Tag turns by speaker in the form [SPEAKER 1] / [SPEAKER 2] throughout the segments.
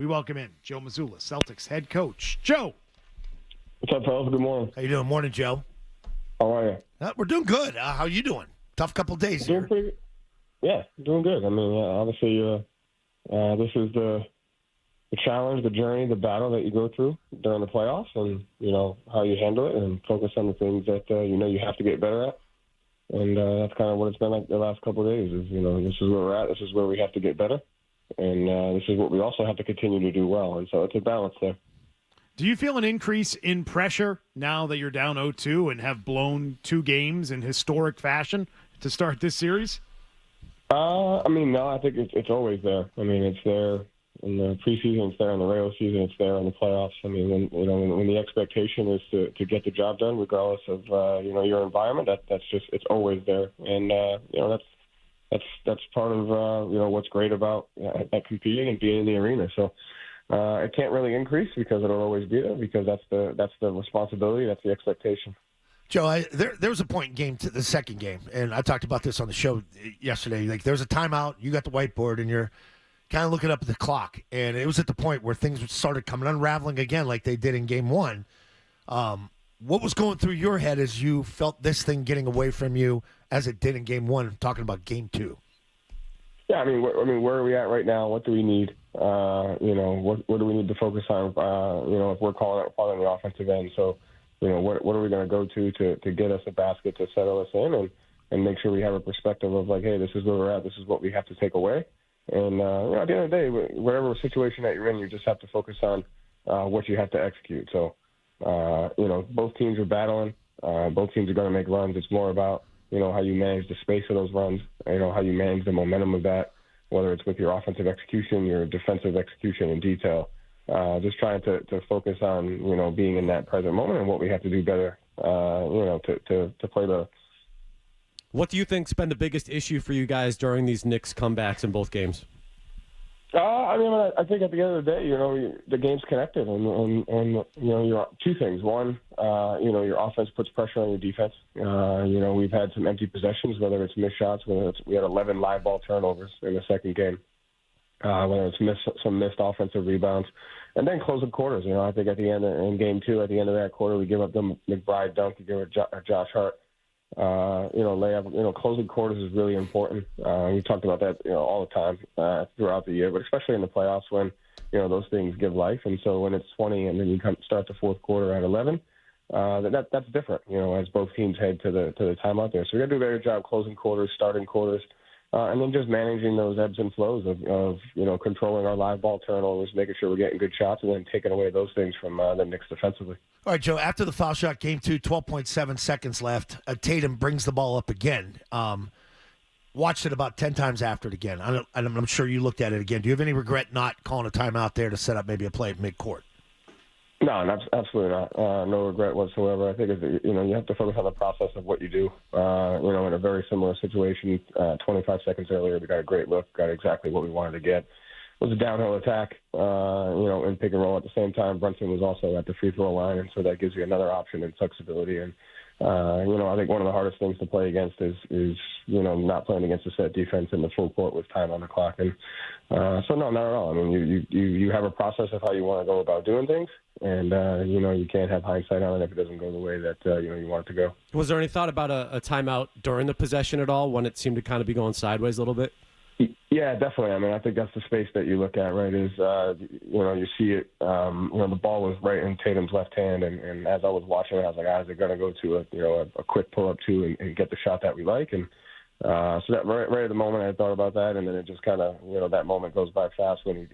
[SPEAKER 1] We welcome in Joe Mazzulla, Celtics head coach. Joe.
[SPEAKER 2] What's up, fellas? Good morning.
[SPEAKER 1] How you doing? Morning, Joe.
[SPEAKER 2] How are you?
[SPEAKER 1] We're doing good. How you doing? Tough couple days
[SPEAKER 2] Doing
[SPEAKER 1] here.
[SPEAKER 2] pretty good. Yeah, doing good. I mean, obviously, this is the challenge, the journey, the battle that you go through during the playoffs, and how you handle it, and focus on the things that you have to get better at. And that's kind of what it's been like the last couple of days. Is this is where we're at. This is where we have to get better, and this is what we also have to continue to do well. And so it's a balance there.
[SPEAKER 1] Do you feel an increase in pressure now that you're down 0-2 and have blown 2 games in historic fashion to start this series?
[SPEAKER 2] No, I think it's always there. I mean, it's there in the preseason, it's there in the regular season, it's there in the playoffs. I mean, when the expectation is to get the job done, regardless of your environment, it's always there, and that's part of what's great about competing and being in the arena. So it can't really increase because it'll always be there, because that's the responsibility, that's the expectation.
[SPEAKER 1] Joe, there was a point in the second game, and I talked about this on the show yesterday. Like, there's a timeout, you got the whiteboard, and you're kind of looking up at the clock, and it was at the point where things started unraveling again like they did in game 1. What was going through your head as you felt this thing getting away from you as it did in game 1? I'm talking about game 2.
[SPEAKER 2] Yeah, I mean, where are we at right now? What do we need? What do we need to focus on? If we're calling on the offensive end, so what are we going to go to get us a basket to settle us in and make sure we have a perspective of like, hey, this is where we're at. This is what we have to take away. And at the end of the day, whatever situation that you're in, you just have to focus on what you have to execute. So both teams are battling. Both teams are going to make runs. It's more about how you manage the space of those runs, how you manage the momentum of that, whether it's with your offensive execution, your defensive execution in detail. Just trying to focus on, being in that present moment and what we have to do better, to play better.
[SPEAKER 3] What do you think's been the biggest issue for you guys during these Knicks comebacks in both games?
[SPEAKER 2] I think at the end of the day, the game's connected, and you're two things. One, your offense puts pressure on your defense. We've had some empty possessions, whether it's missed shots, we had 11 live ball turnovers in the second game, whether it's some missed offensive rebounds, and then closing quarters. I think in game 2, at the end of that quarter, we give up the McBride dunk, we give it Josh Hart. Layup. Closing quarters is really important. We talked about that, all the time throughout the year, but especially in the playoffs when, those things give life. And so when it's 20 and then you start the fourth quarter at 11, that's different. As both teams head to the timeout there. So we got to do a better job closing quarters, starting quarters, and then just managing those ebbs and flows of controlling our live ball turnovers, making sure we're getting good shots, and then taking away those things from the Knicks defensively.
[SPEAKER 1] All right, Joe, after the foul shot, game 2, 12.7 seconds left, Tatum brings the ball up again. Watched it about 10 times after it again. I'm sure you looked at it again. Do you have any regret not calling a timeout there to set up maybe a play at midcourt?
[SPEAKER 2] No, absolutely not. No regret whatsoever. I think you have to focus on the process of what you do. In a very similar situation, 25 seconds earlier, we got a great look, got exactly what we wanted to get. It was a downhill attack, in pick and roll. At the same time, Brunson was also at the free throw line, and so that gives you another option in flexibility. And I think one of the hardest things to play against is not playing against a set defense in the full court with time on the clock. And so no, not at all. I mean, you have a process of how you want to go about doing things, and you can't have hindsight on it if it doesn't go the way that you want it to go.
[SPEAKER 3] Was there any thought about a timeout during the possession at all when it seemed to kind of be going sideways a little bit?
[SPEAKER 2] Yeah, definitely. I mean, I think that's the space that you look at, right, is, you see it, the ball was right in Tatum's left hand, and as I was watching it, I was like, is it going to go to a quick pull-up, too, and get the shot that we like? And so that right at the moment, I thought about that, and then it just kind of, that moment goes by fast when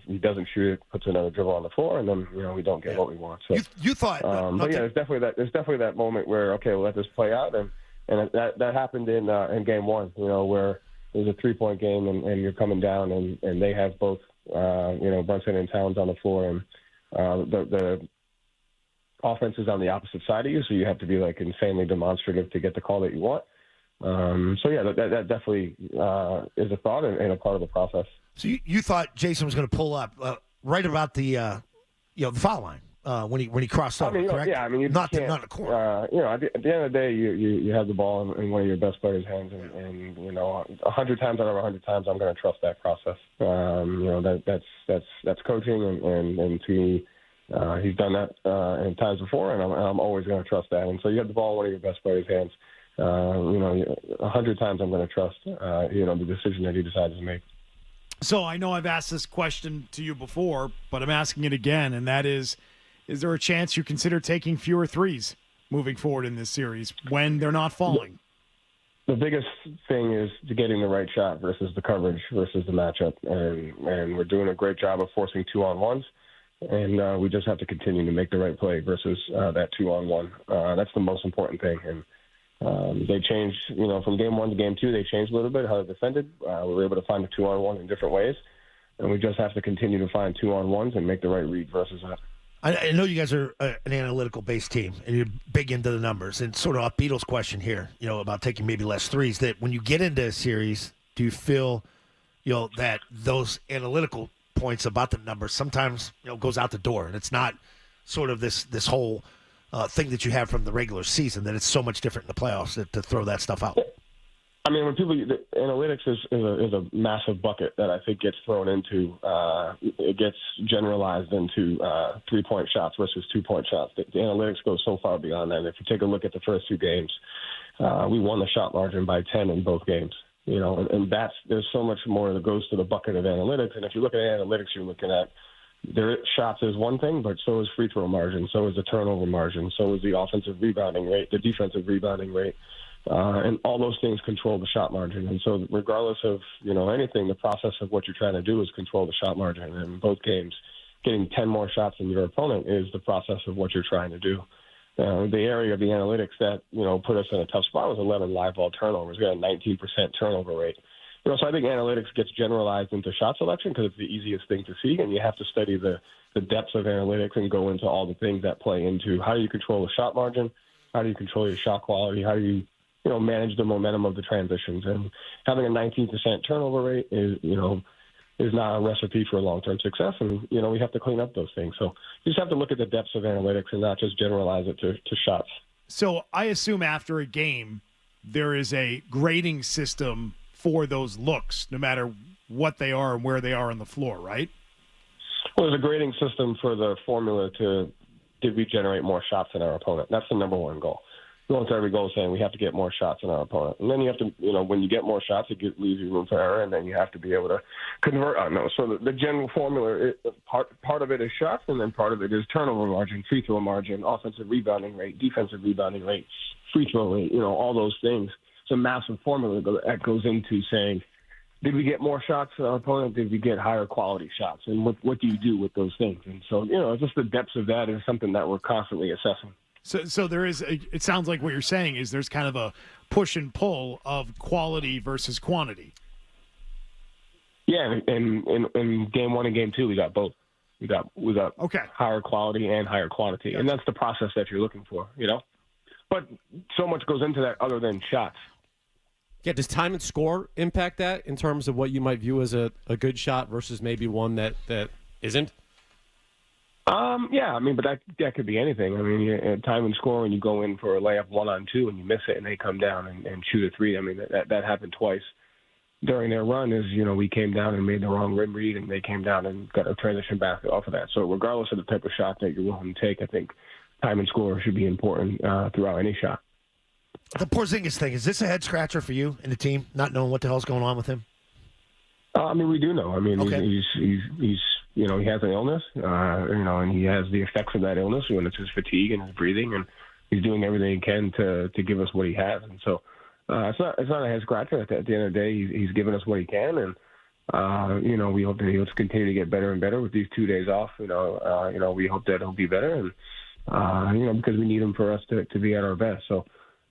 [SPEAKER 2] he doesn't shoot it, puts another dribble on the floor, and then, we don't get what we want. So
[SPEAKER 1] you thought...
[SPEAKER 2] but, yeah, there's definitely that moment where, okay, we'll let this play out, and that happened in game 1, where it was a 3-point game, and you're coming down, and they have both, Brunson and Towns on the floor, and the offense is on the opposite side of you, so you have to be like insanely demonstrative to get the call that you want. So yeah, that definitely is a thought and a part of the process.
[SPEAKER 1] So you thought Jason was going to pull up right about the foul line, when he crossed over, correct?
[SPEAKER 2] Yeah, I mean, you
[SPEAKER 1] not
[SPEAKER 2] can't,
[SPEAKER 1] the corner.
[SPEAKER 2] at the end of the day, you have the ball in one of your best players' hands, and 100 times out of 100 times, I'm going to trust that process. That's coaching, and to me, he's done that in times before, and I'm always going to trust that. And so you have the ball in one of your best players' hands. 100 times I'm going to trust, the decision that he decides to make.
[SPEAKER 4] So I know I've asked this question to you before, but I'm asking it again, and that is there a chance you consider taking fewer threes moving forward in this series when they're not falling?
[SPEAKER 2] The biggest thing is getting the right shot versus the coverage versus the matchup, and we're doing a great job of forcing 2-on-1s, and we just have to continue to make the right play versus that 2-on-1. That's the most important thing, and they changed, from game 1 to game 2, they changed a little bit how they defended. We were able to find a 2-on-1 in different ways, and we just have to continue to find 2-on-1s and make the right read versus that.
[SPEAKER 1] I know you guys are an analytical-based team, and you're big into the numbers. And sort of off Beatles' question here, about taking maybe less threes, that when you get into a series, do you feel, that those analytical points about the numbers sometimes, goes out the door, and it's not sort of this whole thing that you have from the regular season, that it's so much different in the playoffs to throw that stuff out?
[SPEAKER 2] I mean, the analytics is a massive bucket that I think gets thrown into. It gets generalized into 3-point shots versus 2-point shots. The analytics go so far beyond that. And if you take a look at the first 2 games, we won the shot margin by 10 in both games. And there's so much more that goes to the bucket of analytics. And if you look at analytics, you're looking at their shots is one thing, but so is free throw margin, so is the turnover margin, so is the offensive rebounding rate, the defensive rebounding rate. And all those things control the shot margin. And so regardless of, anything, the process of what you're trying to do is control the shot margin. And in both games, getting 10 more shots than your opponent is the process of what you're trying to do. The area of the analytics that, put us in a tough spot was 11 live ball turnovers. We had a 19% turnover rate. So I think analytics gets generalized into shot selection because it's the easiest thing to see, and you have to study the depths of analytics and go into all the things that play into how do you control the shot margin, how do you control your shot quality, how do you manage the momentum of the transitions. And having a 19% turnover rate is not a recipe for long-term success. And, we have to clean up those things. So you just have to look at the depths of analytics and not just generalize it to shots.
[SPEAKER 4] So I assume after a game, there is a grading system for those looks, no matter what they are and where they are on the floor, right?
[SPEAKER 2] Well, there's a grading system for the formula did we generate more shots than our opponent? That's the number one goal. Going to every goal saying we have to get more shots than our opponent. And then you have to, when you get more shots, it leaves you room for error, and then you have to be able to convert on those. So the general formula, part of it is shots, and then part of it is turnover margin, free throw margin, offensive rebounding rate, defensive rebounding rate, free throw rate, all those things. It's a massive formula that goes into saying, did we get more shots than our opponent? Did we get higher quality shots? And what do you do with those things? And so, just the depths of that is something that we're constantly assessing.
[SPEAKER 4] So there is. It sounds like what you're saying is there's kind of a push and pull of quality versus quantity.
[SPEAKER 2] Yeah, in game 1 and game 2, we got both. We got
[SPEAKER 4] okay.
[SPEAKER 2] Higher quality and higher quantity,
[SPEAKER 4] Gotcha.
[SPEAKER 2] And that's the process that you're looking for. But so much goes into that other than shots.
[SPEAKER 3] Yeah, does time and score impact that in terms of what you might view as a good shot versus maybe one that isn't?
[SPEAKER 2] Yeah, but that could be anything. Time and score when you go in for a layup 1-on-2 and you miss it and they come down and shoot a 3. That happened twice during their run. Is we came down and made the wrong rim read and they came down and got a transition basket off of that. So regardless of the type of shot that you're willing to take, I think time and score should be important throughout any shot.
[SPEAKER 1] The Porzingis thing, is this a head scratcher for you and the team, not knowing what the hell's going on with him?
[SPEAKER 2] We do know.
[SPEAKER 1] Okay.
[SPEAKER 2] He's he has an illness, and he has the effects of that illness when it's his fatigue and his breathing, and he's doing everything he can to give us what he has. And so it's not a head scratcher. At the end of the day, he's given us what he can, and we hope that he'll continue to get better and better with these 2 days off. We hope that he'll be better, and because we need him for us to be at our best. So.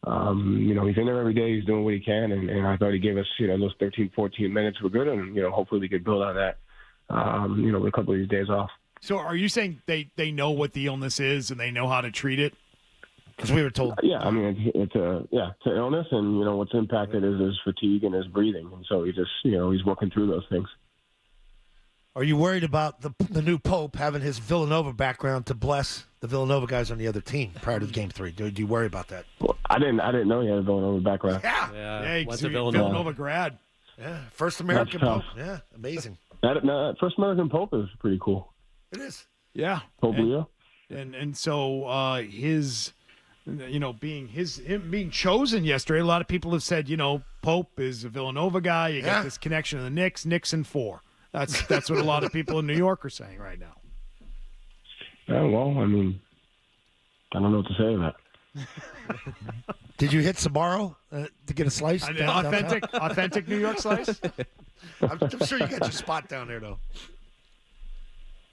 [SPEAKER 2] He's in there every day. He's doing what he can, and I thought he gave us, those 13, 14 minutes were good, and hopefully we could build on that, with a couple of these days off.
[SPEAKER 4] So, are you saying they know what the illness is and they know how to treat it?
[SPEAKER 1] Because we were told.
[SPEAKER 2] Yeah, it's an illness, and what's impacted is his fatigue and his breathing, and so he just, he's working through those things.
[SPEAKER 1] Are you worried about the new Pope having his Villanova background to bless the Villanova guys on the other team prior to Game 3? Do you worry about that?
[SPEAKER 2] Well, I didn't know he had a Villanova background.
[SPEAKER 4] Yeah,
[SPEAKER 3] went to
[SPEAKER 4] Villanova grad.
[SPEAKER 1] Yeah, first American
[SPEAKER 2] That's
[SPEAKER 1] Pope. Yeah, amazing.
[SPEAKER 2] That first American Pope is pretty cool.
[SPEAKER 1] It is.
[SPEAKER 4] Yeah.
[SPEAKER 2] Pope Leo.
[SPEAKER 4] And so his, being him being chosen yesterday, a lot of people have said, Pope is a Villanova guy. You got this connection to the Knicks. Knicks in 4. That's what a lot of people in New York are saying right now.
[SPEAKER 2] Yeah, well, I mean, I don't know what to say to that.
[SPEAKER 1] Did you hit Sabaro to get a slice?
[SPEAKER 4] Authentic New York slice?
[SPEAKER 1] I'm sure you got your spot down there, though.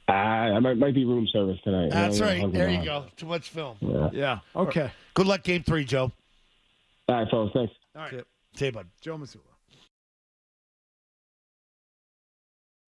[SPEAKER 2] I might be room service tonight.
[SPEAKER 1] That's right. There you go. Too much film.
[SPEAKER 4] Yeah. Okay.
[SPEAKER 1] Good luck Game 3, Joe.
[SPEAKER 2] All right, fellas. Thanks.
[SPEAKER 4] All right.
[SPEAKER 1] See you, bud.
[SPEAKER 4] Joe Mazzulla.